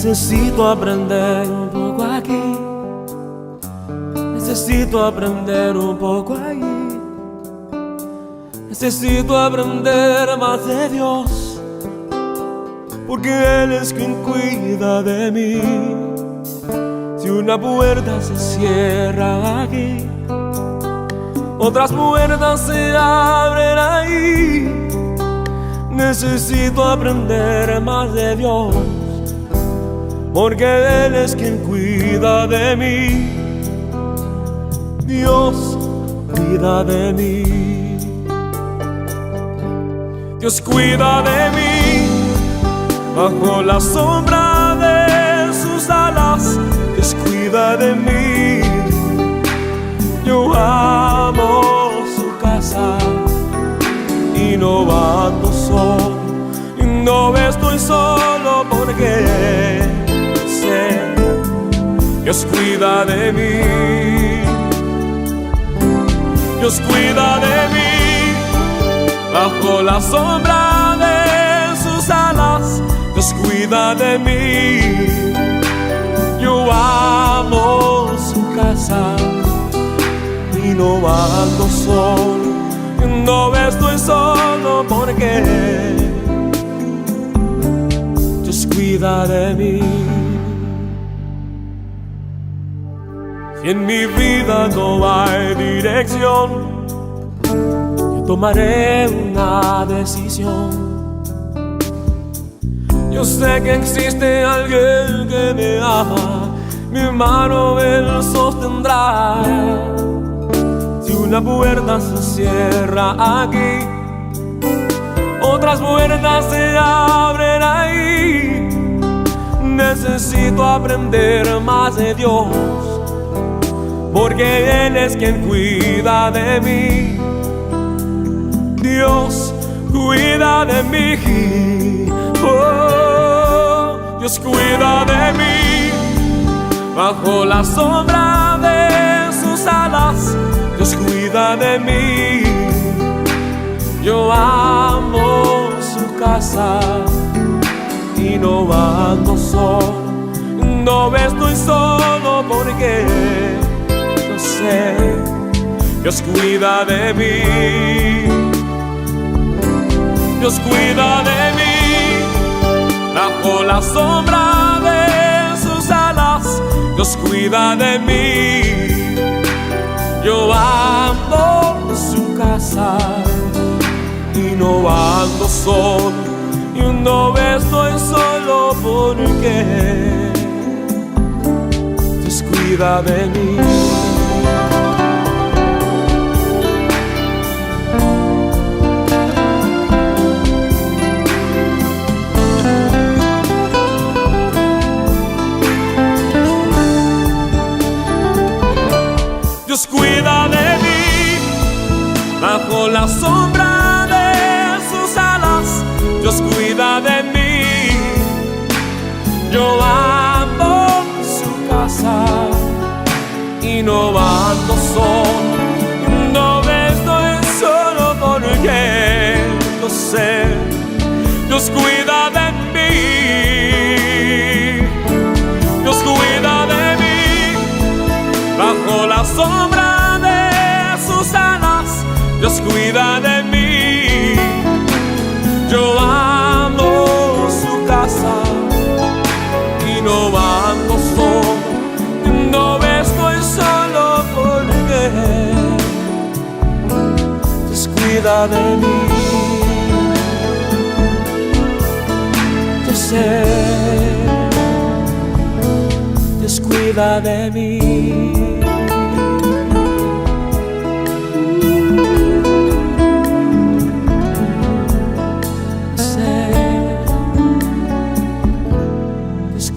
Necesito aprender un poco aquí, necesito aprender un poco allí, necesito aprender más de Dios, porque Él es quien cuida de mí. Si una puerta se cierra aquí, otras puertas se abren ahí. Necesito aprender más de Dios, porque Él es quien cuida de mí. Dios cuida de mí. Dios cuida de mí bajo la sombra de sus alas. Dios cuida de mí. Yo amo su casa y no ando solo, y no estoy solo porque sé, Dios cuida de mí. Dios cuida de mí bajo la sombra de sus alas. Dios cuida de mí. Yo amo su casa y no ando solo, no estoy solo porque Dios cuida de mí. Si en mi vida no hay dirección, yo tomaré una decisión. Yo sé que existe alguien que me ama, mi mano Él sostendrá. Si una puerta se cierra aquí, otras puertas se abren ahí. Necesito aprender más de Dios, porque Él es quien cuida de mí. Dios cuida de mí. Oh, Dios cuida de mí bajo la sombra de sus alas. Dios cuida de mí. Yo amo su casa y no ando solo, no estoy solo porque yo sé, Dios cuida de mí. Dios cuida de mí bajo la sombra de sus alas. Dios cuida de mí. Yo amo su casa y no ando solo, y no estoy solo porque Dios cuida de mí. Dios cuida de mí bajo la sombra de sus alas. Dios cuida de mí. Yo amo su casa y no ando solo, no estoy solo porque yo sé, Dios cuida de mí. Dios cuida de mí bajo la sombra de sus alas. Dios cuida de mí. Yo amo su casa y no ando solo, no estoy solo porque Dios cuida de mí. Yo sé, Dios cuida de mí.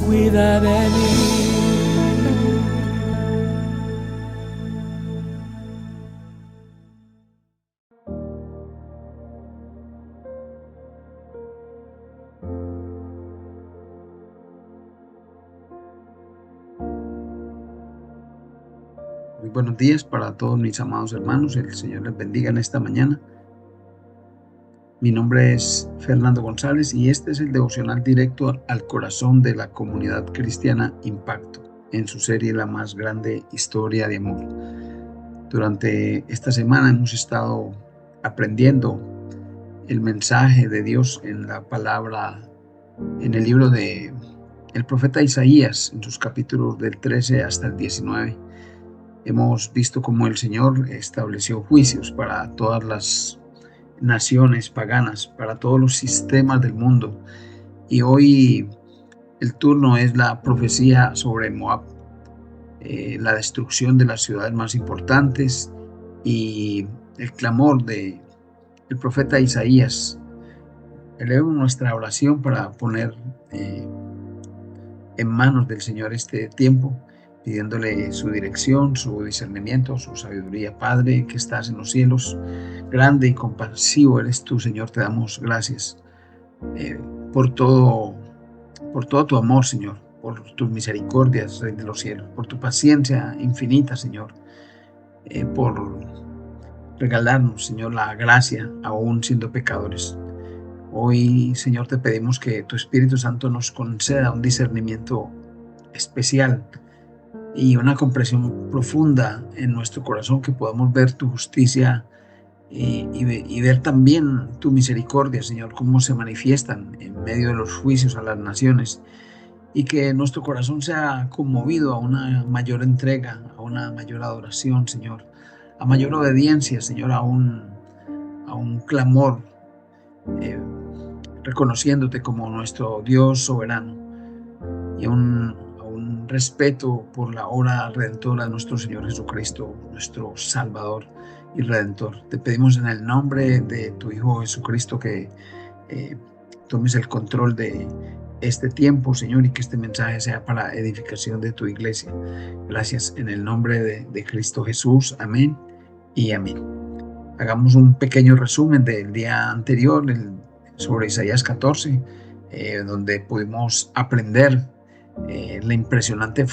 Cuida de mí. Muy buenos días para todos mis amados hermanos. El Señor les bendiga en esta mañana. Mi nombre es Fernando González y este es el devocional directo al corazón de la comunidad cristiana Impacto, en su serie La más grande historia de amor. Durante esta semana hemos estado aprendiendo el mensaje de Dios en la palabra, en el libro de el profeta Isaías, en sus capítulos del 13 hasta el 19. Hemos visto cómo el Señor estableció juicios para todas las naciones paganas, para todos los sistemas del mundo. Y hoy el turno es la profecía sobre Moab, la destrucción de las ciudades más importantes y el clamor del profeta Isaías. Elevemos nuestra oración para poner en manos del Señor este tiempo, pidiéndole su dirección, su discernimiento, su sabiduría. Padre que estás en los cielos, grande y compasivo eres tú, Señor. Te damos gracias por todo tu amor, Señor, por tus misericordias, Rey de los cielos, por tu paciencia infinita, Señor, por regalarnos, Señor, la gracia aún siendo pecadores. Hoy, Señor, te pedimos que tu Espíritu Santo nos conceda un discernimiento especial y una comprensión profunda en nuestro corazón, que podamos ver tu justicia y ver también tu misericordia, Señor, cómo se manifiestan en medio de los juicios a las naciones, y que nuestro corazón sea conmovido a una mayor entrega, a una mayor adoración, Señor, a mayor obediencia, Señor, a un clamor, reconociéndote como nuestro Dios soberano, y a un respeto por la obra redentora de nuestro Señor Jesucristo, nuestro Salvador y Redentor. Te pedimos en el nombre de tu Hijo Jesucristo que tomes el control de este tiempo, Señor, y que este mensaje sea para edificación de tu iglesia. Gracias en el nombre de Cristo Jesús. Amén y amén. Hagamos un pequeño resumen del día anterior sobre Isaías 14, donde pudimos aprender la impresionante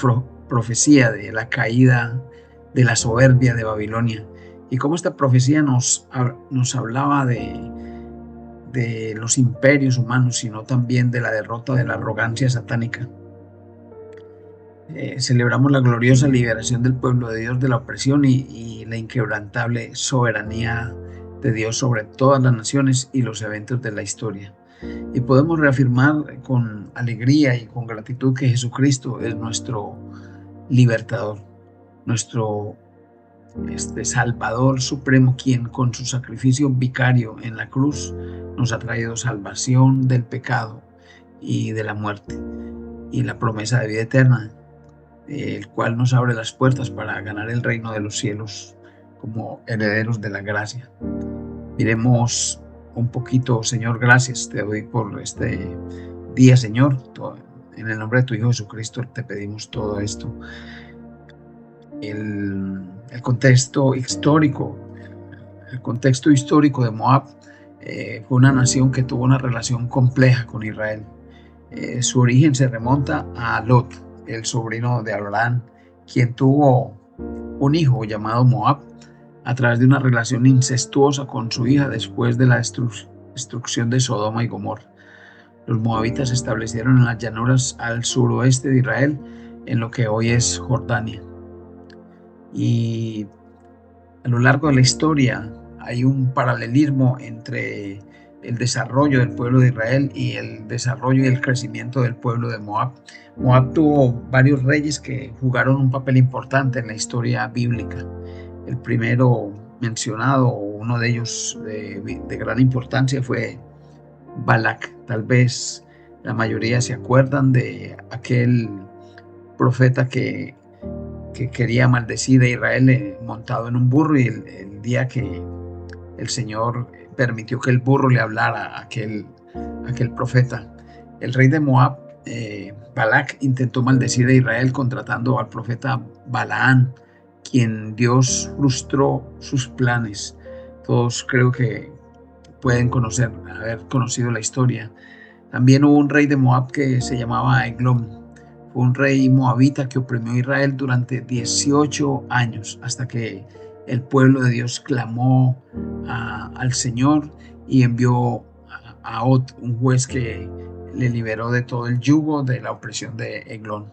profecía de la caída de la soberbia de Babilonia, y cómo esta profecía nos hablaba de los imperios humanos, sino también de la derrota de la arrogancia satánica. Celebramos la gloriosa liberación del pueblo de Dios de la opresión y la inquebrantable soberanía de Dios sobre todas las naciones y los eventos de la historia. Y podemos reafirmar con alegría y con gratitud que Jesucristo es nuestro libertador, nuestro Salvador supremo, quien con su sacrificio vicario en la cruz nos ha traído salvación del pecado y de la muerte, y la promesa de vida eterna, el cual nos abre las puertas para ganar el reino de los cielos como herederos de la gracia. Miremos un poquito, Señor. Gracias te doy por este día, Señor. En el nombre de tu Hijo Jesucristo te pedimos todo esto. El contexto histórico de Moab fue una nación que tuvo una relación compleja con Israel. Su origen se remonta a Lot, el sobrino de Abraham, quien tuvo un hijo llamado Moab a través de una relación incestuosa con su hija después de la destrucción de Sodoma y Gomorra. Los moabitas se establecieron en las llanuras al suroeste de Israel, en lo que hoy es Jordania. Y a lo largo de la historia hay un paralelismo entre el desarrollo del pueblo de Israel y el desarrollo y el crecimiento del pueblo de Moab. Moab tuvo varios reyes que jugaron un papel importante en la historia bíblica. El primero mencionado, uno de ellos de gran importancia, fue Balac. Tal vez la mayoría se acuerdan de aquel profeta que quería maldecir a Israel montado en un burro, y el día que el Señor permitió que el burro le hablara a aquel profeta, el rey de Moab, Balac, intentó maldecir a Israel contratando al profeta Balaán, quien Dios frustró sus planes. Todos creo que pueden haber conocido la historia. También hubo un rey de Moab que se llamaba Eglón. Fue un rey moabita que oprimió a Israel durante 18 años, hasta que el pueblo de Dios clamó al Señor y envió a Ot, un juez que le liberó de todo el yugo de la opresión de Eglón.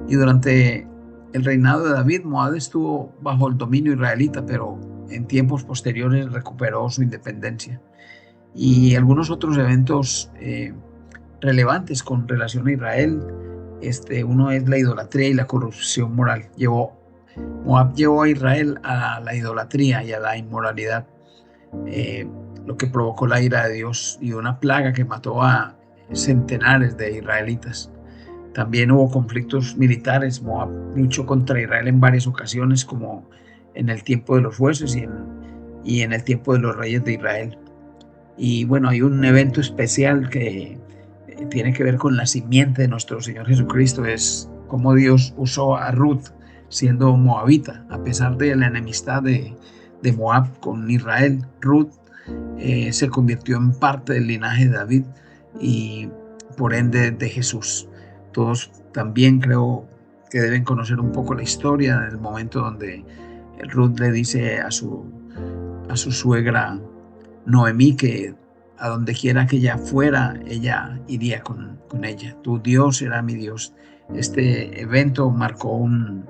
Y durante el reinado de David, Moab estuvo bajo el dominio israelita, pero en tiempos posteriores recuperó su independencia. Y algunos otros eventos relevantes con relación a Israel, uno es la idolatría y la corrupción moral. Moab llevó a Israel a la idolatría y a la inmoralidad, lo que provocó la ira de Dios y una plaga que mató a centenares de israelitas. También hubo conflictos militares. Moab luchó contra Israel en varias ocasiones, como en el tiempo de los jueces y en el tiempo de los reyes de Israel. Y bueno, hay un evento especial que tiene que ver con la simiente de nuestro Señor Jesucristo. Es cómo Dios usó a Ruth siendo moabita, a pesar de la enemistad de Moab con Israel. Ruth se convirtió en parte del linaje de David y por ende de Jesús. Todos también creo que deben conocer un poco la historia del momento donde Ruth le dice a su suegra Noemí que a donde quiera que ella fuera, ella iría con ella. Tu Dios será mi Dios. Este evento marcó un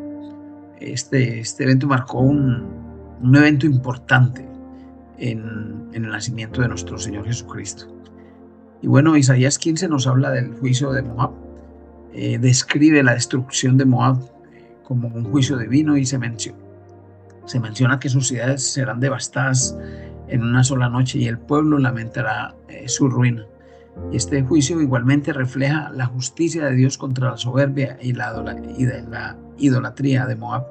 evento importante en el nacimiento de nuestro Señor Jesucristo. Y bueno, Isaías 15 nos habla del juicio de Moab. Describe la destrucción de Moab como un juicio divino y se menciona que sus ciudades serán devastadas en una sola noche y el pueblo lamentará su ruina. Y este juicio igualmente refleja la justicia de Dios contra la soberbia y la idolatría de Moab.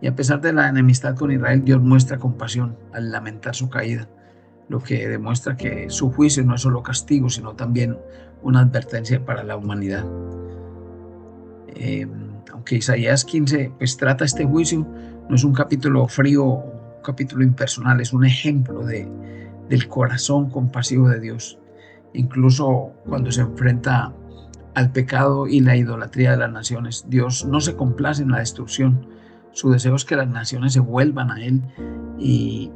Y a pesar de la enemistad con Israel, Dios muestra compasión al lamentar su caída, lo que demuestra que su juicio no es solo castigo, sino también una advertencia para la humanidad. Aunque Isaías 15 pues trata este juicio, no es un capítulo frío o un capítulo impersonal, es un ejemplo del corazón compasivo de Dios. Incluso cuando se enfrenta al pecado y la idolatría de las naciones, Dios no se complace en la destrucción. Su deseo es que las naciones se vuelvan a Él, y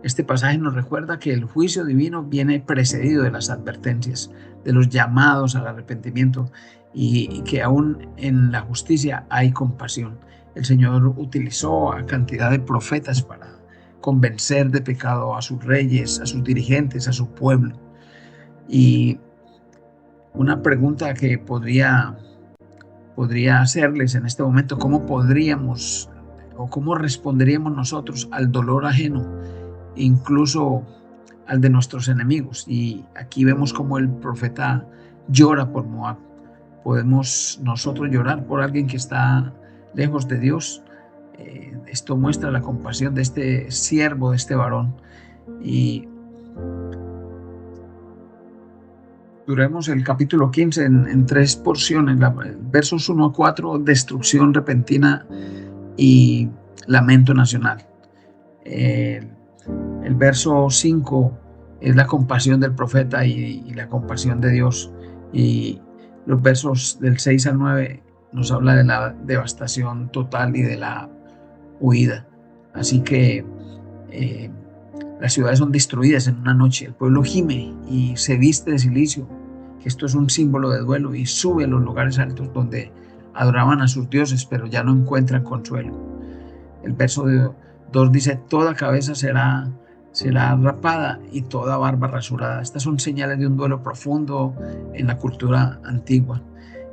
este pasaje nos recuerda que el juicio divino viene precedido de las advertencias, de los llamados al arrepentimiento, y que aún en la justicia hay compasión. El Señor utilizó a cantidad de profetas para convencer de pecado a sus reyes, a sus dirigentes, a su pueblo. Y una pregunta que podría hacerles en este momento: ¿cómo podríamos o cómo responderíamos nosotros al dolor ajeno, incluso al de nuestros enemigos? Y aquí vemos cómo el profeta llora por Moab. ¿Podemos nosotros llorar por alguien que está lejos de Dios? Esto muestra la compasión de este siervo, de este varón. Y duremos el capítulo 15 en tres porciones: versos 1 a 4, destrucción repentina y lamento nacional. El verso 5 es la compasión del profeta y la compasión de Dios. Y los versos del 6 al 9 nos habla de la devastación total y de la huida. Así que las ciudades son destruidas en una noche. El pueblo gime y se viste de cilicio, que esto es un símbolo de duelo, y sube a los lugares altos donde adoraban a sus dioses, pero ya no encuentran consuelo. El verso 2 dice: toda cabeza será rapada y toda barba rasurada. Estas son señales de un duelo profundo en la cultura antigua.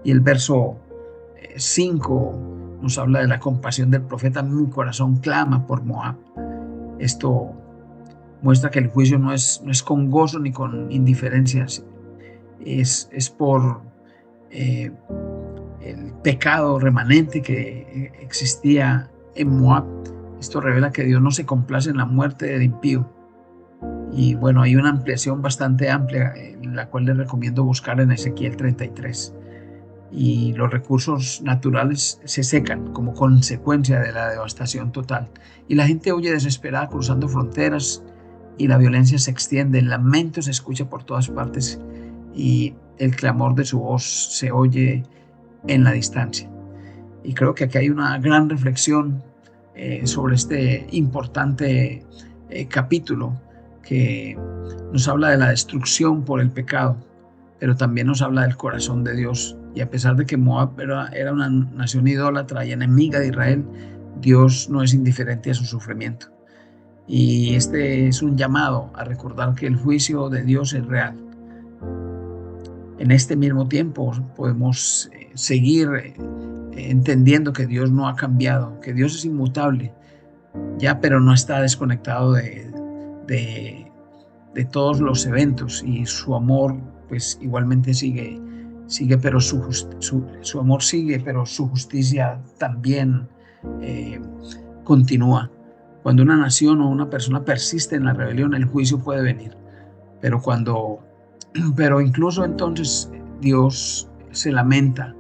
Y el verso 5 nos habla de la compasión del profeta: mi corazón clama por Moab. Esto muestra que el juicio no es con gozo ni con indiferencia, es por el pecado remanente que existía en Moab. Esto revela que Dios no se complace en la muerte del impío. Y bueno, hay una ampliación bastante amplia, en la cual les recomiendo buscar en Ezequiel 33. Y los recursos naturales se secan como consecuencia de la devastación total. Y la gente huye desesperada cruzando fronteras, y la violencia se extiende. El lamento se escucha por todas partes y el clamor de su voz se oye en la distancia. Y creo que aquí hay una gran reflexión sobre este importante capítulo, que nos habla de la destrucción por el pecado, pero también nos habla del corazón de Dios. Y a pesar de que Moab era una nación idólatra y enemiga de Israel, Dios no es indiferente a su sufrimiento. Y este es un llamado a recordar que el juicio de Dios es real. En este mismo tiempo podemos seguir entendiendo que Dios no ha cambiado, que Dios es inmutable, ya, pero no está desconectado de todos los eventos, y su amor pues igualmente sigue, pero su amor sigue, pero su justicia también continúa. Cuando una nación o una persona persiste en la rebelión, el juicio puede venir, pero incluso entonces Dios se lamenta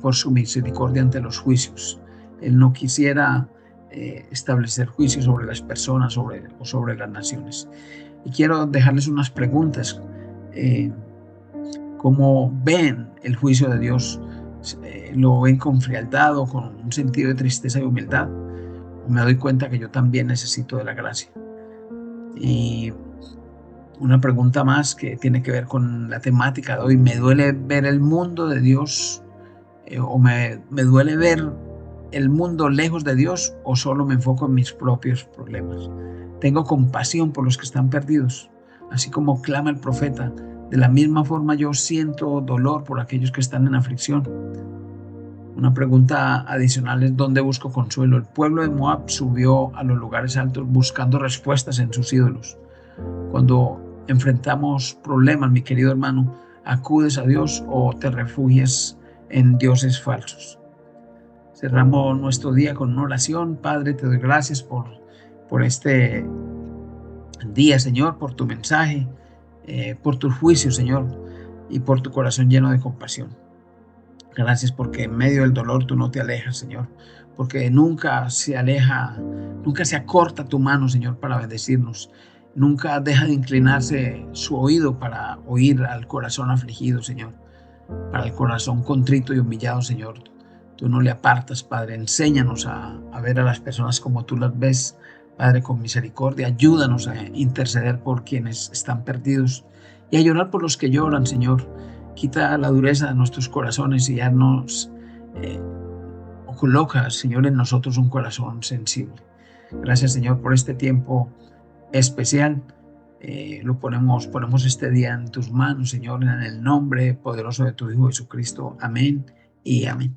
por su misericordia ante los juicios. Él no quisiera establecer juicios sobre las personas o sobre las naciones. Y quiero dejarles unas preguntas. ¿Cómo ven el juicio de Dios? ¿Lo ven con frialdad o con un sentido de tristeza y humildad? ¿O me doy cuenta que yo también necesito de la gracia? Y una pregunta más que tiene que ver con la temática de hoy: ¿me duele ver el mundo de Dios? ¿O me duele ver el mundo lejos de Dios, o solo me enfoco en mis propios problemas? Tengo compasión por los que están perdidos, así como clama el profeta. De la misma forma yo siento dolor por aquellos que están en aflicción. Una pregunta adicional es: ¿dónde busco consuelo? El pueblo de Moab subió a los lugares altos buscando respuestas en sus ídolos. Cuando enfrentamos problemas, mi querido hermano, ¿acudes a Dios o te refugias en dioses falsos? Cerramos nuestro día con una oración. Padre, te doy gracias por este día, Señor, por tu mensaje, por tus juicios, Señor, y por tu corazón lleno de compasión. Gracias porque en medio del dolor tú no te alejas, Señor, porque nunca se acorta tu mano, Señor, para bendecirnos. Nunca deja de inclinarse su oído para oír al corazón afligido, Señor, para el corazón contrito y humillado, Señor. Tú no le apartas, Padre. Enséñanos a ver a las personas como tú las ves, Padre, con misericordia. Ayúdanos a interceder por quienes están perdidos y a llorar por los que lloran, Señor. Quita la dureza de nuestros corazones y haznos, o coloca, Señor, en nosotros un corazón sensible. Gracias, Señor, por este tiempo especial. Ponemos este día en tus manos, Señor, en el nombre poderoso de tu Hijo Jesucristo. Amén y amén.